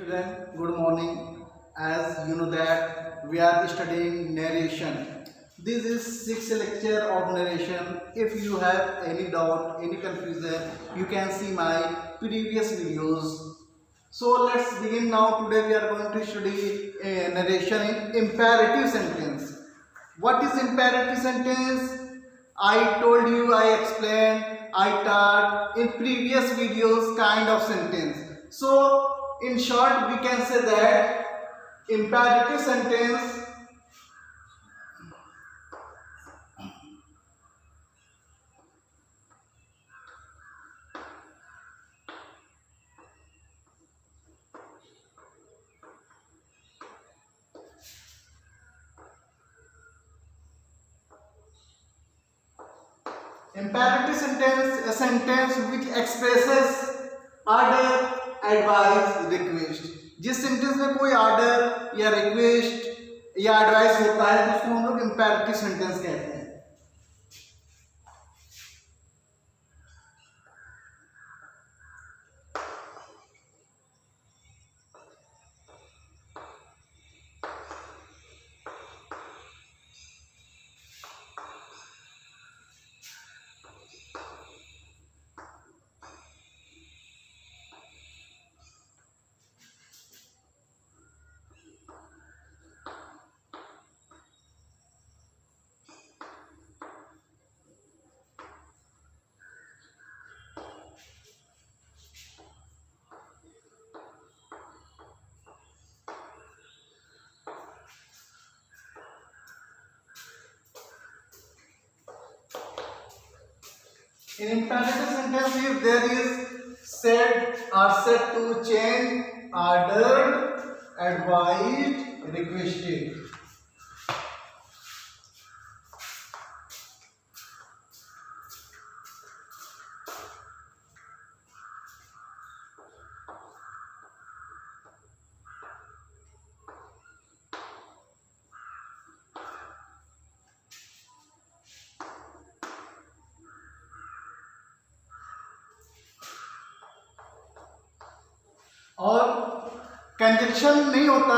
student, good morning. As you know that we are studying narration. This is sixth lecture of narration. If you have any doubt, any confusion, you can see my previous videos. So let's begin now. Today we are going to study narration in imperative sentence. What is imperative sentence? I told you, I explained, I taught in previous videos kind of sentence. So in short we can say that imperative sentence a sentence which expresses order, advice, request. जिस sentence में कोई order या request या advice होता है तो उसको हम लोग इंपैरेटिव सेंटेंस कहते हैं. In imperative sentence, if there is said or said to change, ordered, advised, requested. और कंजक्शन नहीं होता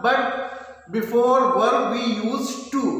but before verb we use to.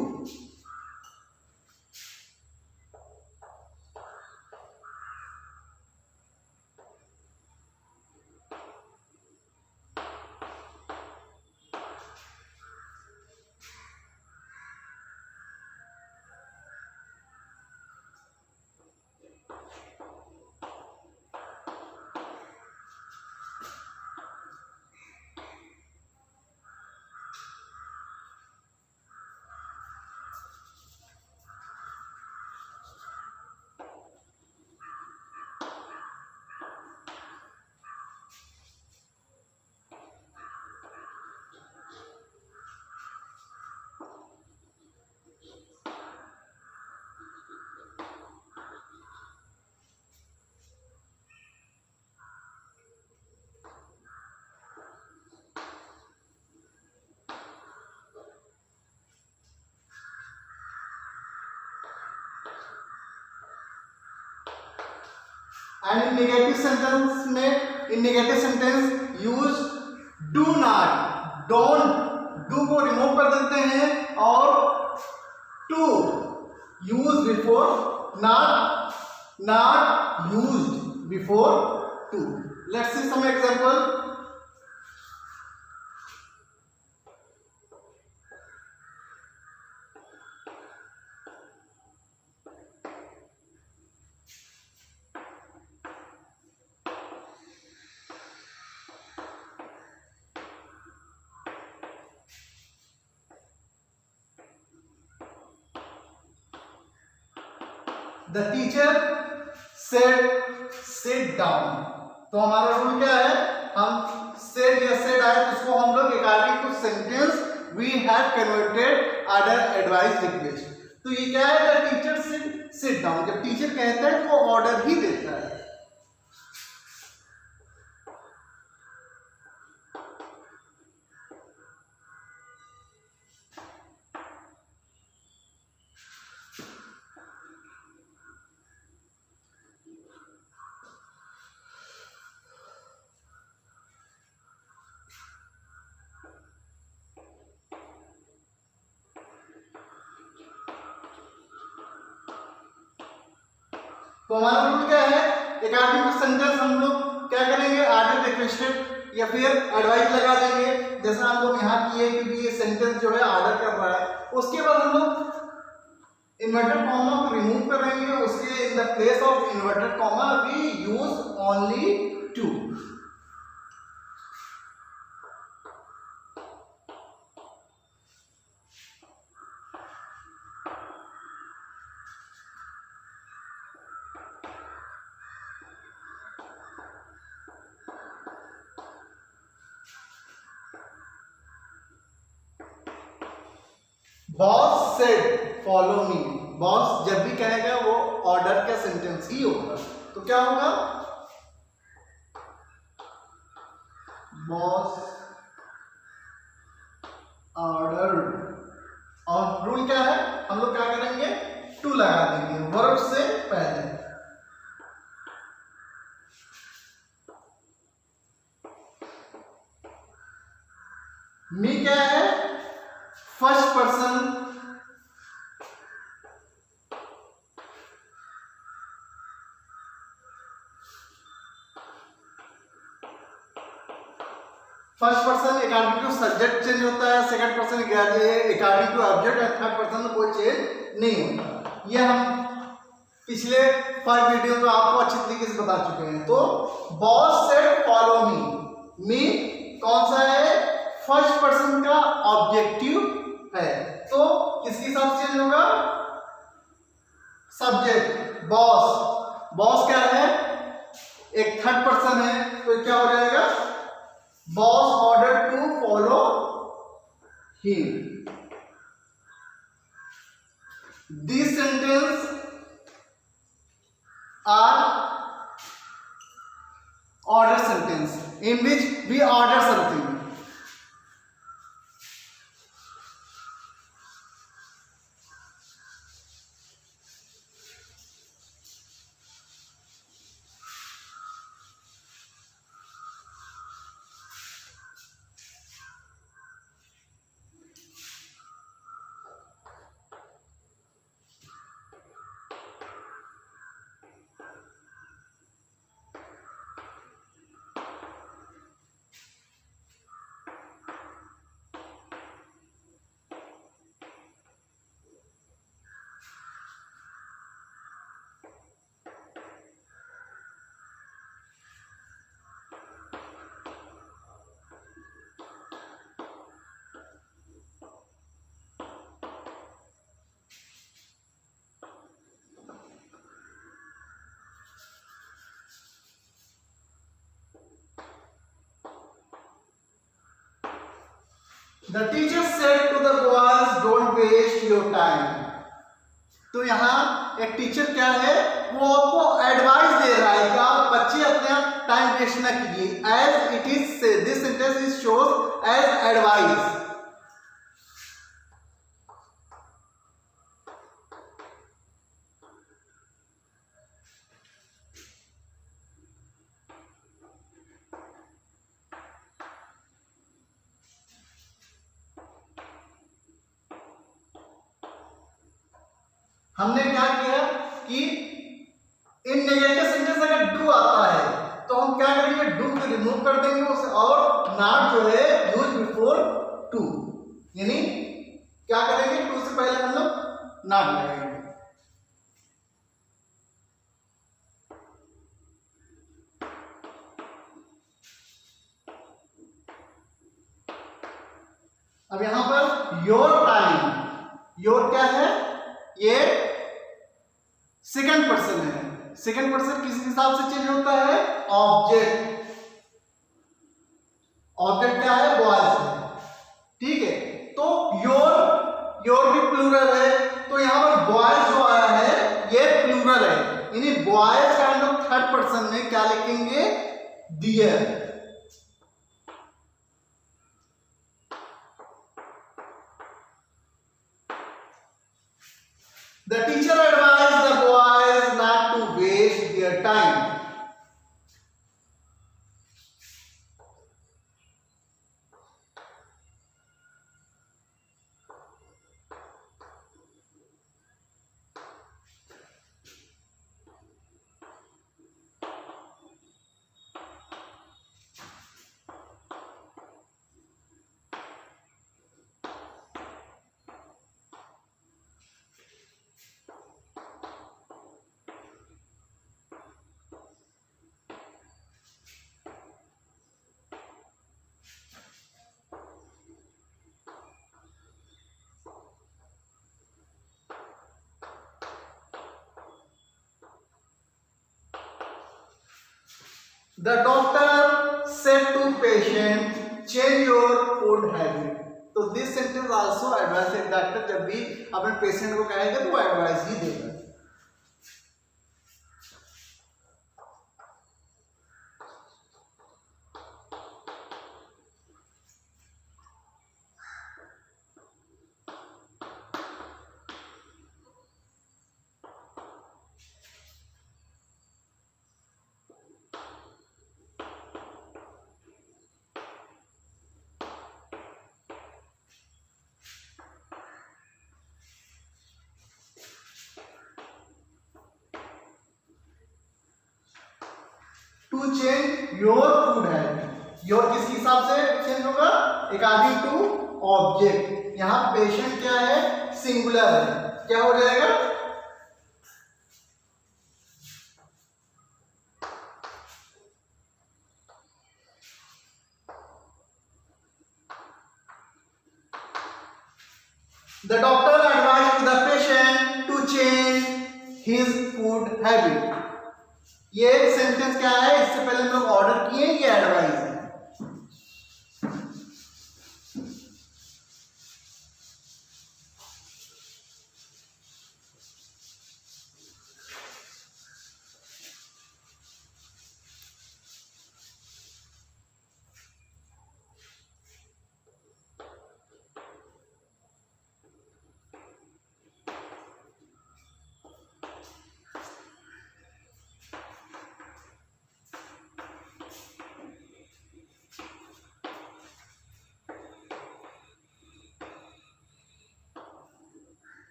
And in negative sentence use do not, don't, do को remove कर देते हैं और to use before not, not used before to. Let's see some example. The teacher said sit down. तो हमारा rule क्या है, हम said या said आए तो उसको हम लोग according to sentence we have converted order, advice, request. तो ये क्या है, the teacher said sit down. जब टीचर कहता है तो वो ऑर्डर ही देता है. तो हमारा रूल क्या है, अकॉर्डिंग टू सेंटेंस हम लोग क्या करेंगे, आर्डर रिक्वेस्टेड या फिर एडवाइस लगा देंगे, जैसा हम लोग यहाँ किए क्योंकि ये सेंटेंस जो है ऑर्डर कर रहा है। उसके बाद हम लोग इन्वर्टेड कॉमा को रिमूव करेंगे, उसके in the place of inverted comma we use only to. Boss said follow me, boss जब भी कहेगा वो ऑर्डर का सेंटेंस ही होगा, तो क्या होगा, बॉस ऑर्डर। और रूल क्या है, हम लोग क्या करेंगे, टू लगा देंगे वर्ब से पहले। मी क्या है, first person, first person according to subject change होता है, second person according to object, और थर्ड पर्सन में कोई चेंज नहीं होता। ये हम पिछले 5 वीडियो में आपको अच्छी तरीके से बता चुके हैं। तो बॉस सेड फॉलो मी, मी कौन सा है, फर्स्ट पर्सन का ऑब्जेक्टिव है, तो किसके साथ चेंज होगा, सब्जेक्ट बॉस, बॉस क्या है, एक थर्ड पर्सन है, तो क्या हो जाएगा, boss order to follow him. This sentence are order sentence in which we order something. The teacher said to the boys, "Don't waste your time." तो यहाँ एक टीचर क्या है, वो आपको एडवाइस दे रहा है कि आप बच्चे अपना टाइम वेस्ट ना कीजिए। As it is say this sentence is shows as advice. हमने क्या किया कि इन नेगेटिव सेंटेंस अगर डू आता है तो हम क्या करेंगे, डू को रिमूव कर देंगे उसे, और नॉट जो है यूज बिफोर टू, यानी क्या करेंगे, टू से पहले हम लोग नॉट लगाएंगे। अब यहां पर योर टाइम, योर क्या है, ये सेकंड पर्सन है। सेकंड पर्सन किस हिसाब से चेंज होता है, ऑब्जेक्ट, ऑब्जेक्ट क्या है, बॉयज है, ठीक है। तो योर भी प्लूरल है, तो यहां पर बॉयज जो आया है ये प्लूरल है, यानी बॉयज का हम लोग थर्ड पर्सन में क्या लिखेंगे, दियर। The teacher advised the boys not to waste their time. The doctor said to patient, change your food habit. तो दिस सेंटेंस आल्सो एडवाइस है. डॉक्टर जब भी अपने पेशेंट को कहेगा तो वो एडवाइस ही देगा. To change your food habit. Your किसके हिसाब से चेंज होगा? According to object. यहां पेशेंट क्या है? सिंगुलर है. क्या हो जाएगा? The doctor advised the patient to change his food habit. ये सेंटेंस क्या है? इससे पहले हम लोग ऑर्डर किए, ये एडवाइस है.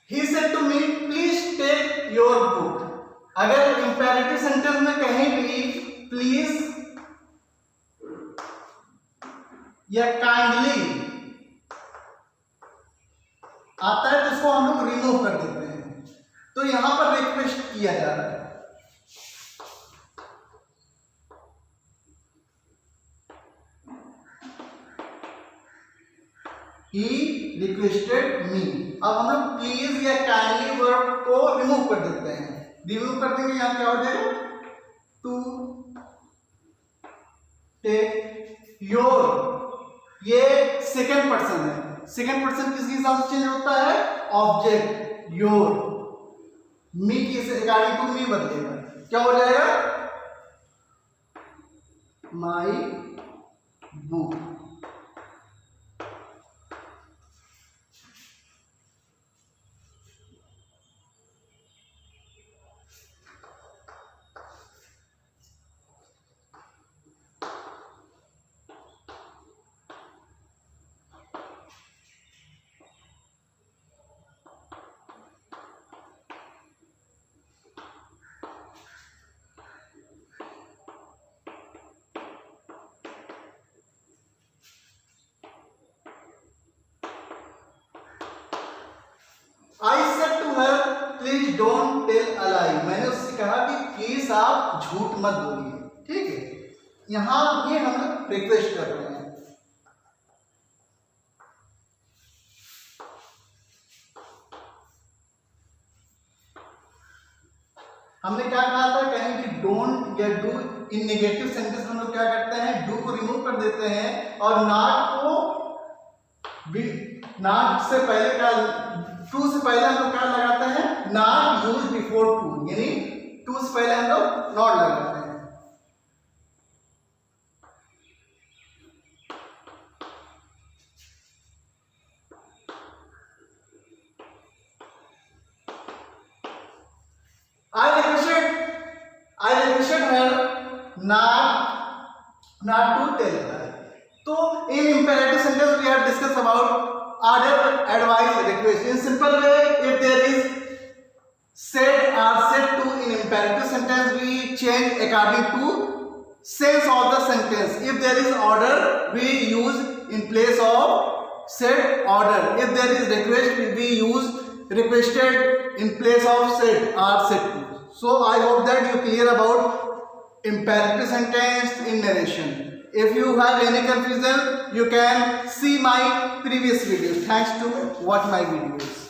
He said to me, please take your book. अगर इंपेरेटिव सेंटेंस में कहीं भी प्लीज या काइंडली आता है तो इसको हम लोग रिमूव कर देते हैं. तो यहां पर रिक्वेस्ट किया जा रहा है. He requested me. अब हम लोग प्लीज या काइंडली वर्ड को रिमूव कर देते हैं. रिमूव कर देंगे, यहां क्या हो जाएगा? To take your. ये सेकंड पर्सन है. सेकंड पर्सन किसके हिसाब से चेंज होता है? Object your. मी की से अकॉर्डिंग टू मी बदलेगा. क्या हो जाएगा? My book. I said to her, please don't tell a lie. मैंने उससे कहा कि प्लीज आप झूठ मत बोलिए. ठीक है. यहां ये हम लोग रिक्वेस्ट कर रहे हैं. हमने क्या कहा था? कहीं भी डोंट या डू इन नेगेटिव सेंटेंस हम लोग क्या करते हैं? डू को रिमूव कर देते हैं और नॉट को नॉट से पहले क्या, टू से पहले हम लोग क्या लगाते हैं? Not use before to. यानी टू से पहले हम लोग नॉट लगाते हैं. I requested her not to tell her. तो in imperative sentence we have discussed about order, advice, request. In simple way, if there is said or said to in imperative sentence, we change according to sense of the sentence. If there is order, we use in place of said order. If there is request, we use requested in place of said or said to. So I hope that you clear about imperative sentence in narration. If you have any confusion, you can see my previous videos. Thanks to watch my videos.